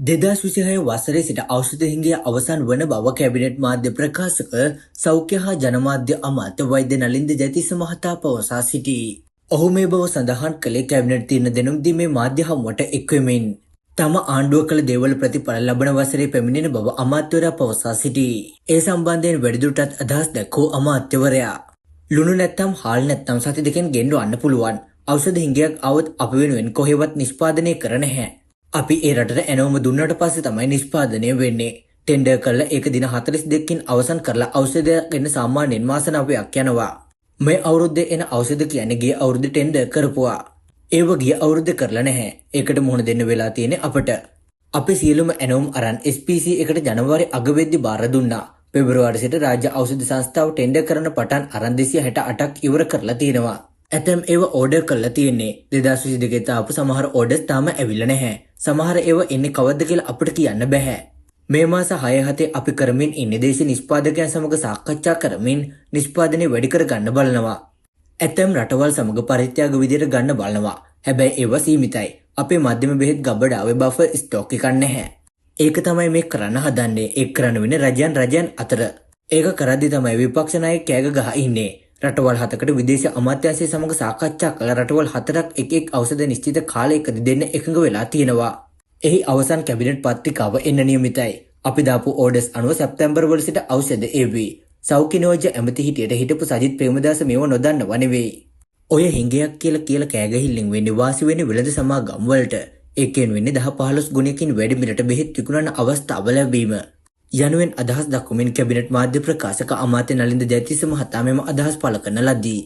2026 වසරේ සිට ඖෂධ හිඟය අවසන් වන බව කැබිනට් මාධ්‍ය ප්‍රකාශක සෞඛ්‍ය හා ජනමාධ්‍ය අමාත්‍ය වෛද්‍ය නලින්ද ජයතිස්ස මහතා පවසා සිටී. ඔහු මේ බව සඳහන් කළේ කැබිනට් තීරණ දෙනුම් දීමේ මාධ්‍ය හමුවට එක්වෙමින්. තම ආණ්ඩුව කළ දේවල් ප්‍රතිඵල ලබන වසරේ පැමිණෙන බව අමාත්‍යවරයා පවසා සිටී. ඒ සම්බන්ධයෙන් වැඩිදුරටත් අදහස් දැක්වූ අමාත්‍යවරයා ලුණු නැත්තම් හාල් නැත්තම් සති දෙකෙන් ගෙන්වන්න පුළුවන්. ඖෂධ හිඟයක් આવොත් අප වෙනුවෙන් කොහෙවත් නිෂ්පාදනය කර නැහැ. අපි ඒ රටට එනවම දුන්නට පස්සේ තමයි නිෂ්පාදනය වෙන්නේ. ටෙන්ඩර් කරලා ඒක දින 42කින් අවසන් කරලා ඖෂධයක් එන්න සාමාන්‍යයෙන් මාස 9ක් යනවා. මේ අවුරුද්දේ එන ඖෂධ කියන්නේ ගිය අවුරුද්දේ ටෙන්ඩර් කරපුවා. ඒව ගිය අවුරුද්දේ කරලා නැහැ. ඒකට මුහුණ දෙන්න වෙලා තියෙන්නේ අපට. අපි සියලුම එනවම් අරන් SPC එකට ජනවාරි අගවෙද්දි බාර දුන්නා. පෙබරවාරි සිට රාජ්‍ය ඖෂධ සංස්ථාව ටෙන්ඩර් කරන පටන් අරන් 268ක් ඉවර කරලා තියෙනවා. ඇතැම් ඒවා ඕඩර් කරලා තියෙන්නේ. 2022 තාපු සමහර ඕඩර්ස් තාම ඇවිල්ලා නැහැ. සමහර ඒවා එන්නේ කවද්ද කියලා අපිට කියන්න බෑ. මේ මාස 6-7 අපි කරමින් ඉන්නේ දේශීය නිෂ්පාදකයන් සමග සාකච්ඡා කරමින් නිෂ්පාදනය වැඩි කර ගන්න බලනවා. ඇතැම් රටවල් සමග පරිත්‍යාග විදියට ගන්න බලනවා. හැබැයි ඒවා සීමිතයි. අපේ මධ්‍යම බෙහෙත් ගබඩාවේ බෆර් ස්ටොක් එකක් නැහැ. ඒක තමයි මේ කරන්න හදන්නේ. ඒක කරන්න වෙන්නේ රජයන් අතර. ඒක කරද්දි තමයි විපක්ෂ නායක කෑග ගහ ඉන්නේ. රටවල් 7කට විදේශ අමාත්‍යාංශය සමග සාකච්ඡා කළ රටවල් 4ක් එක් ඖෂධ නිශ්චිත කාලයකදී දෙන්න එකඟ වෙලා තියෙනවා. එහි අවසන් කැබිනට් පත්‍රිකාව එන්න නියමිතයි. අපි දාපු ඕඩර්ස් අනුව සැප්තැම්බර් වල සිට ඖෂධ එවි. සෞඛ්‍ය නියෝජ්‍ය ඇමති හිටියට හිටපු සජිත් ප්‍රේමදාස මේව නොදන්නව නෙවෙයි. ඔය හිඟයක් කියලා කෑගහිල්ලෙන් වෙන්නේ වාසි වෙන්නේ වෙළඳ සමාගම් වලට. ඒකෙන් වෙන්නේ 10-15 ගුණයකින් වැඩි මිලට බෙහෙත් විකුණන අවස්ථාව ලැබීම. යනුවෙන් අදහස් දක්වමින් කැබිනට් මාධ්‍ය ප්‍රකාශක අමාත්‍ය නලින්ද ජයතිස්ස මහතා මෙම අදහස් පළ කරන ලදී.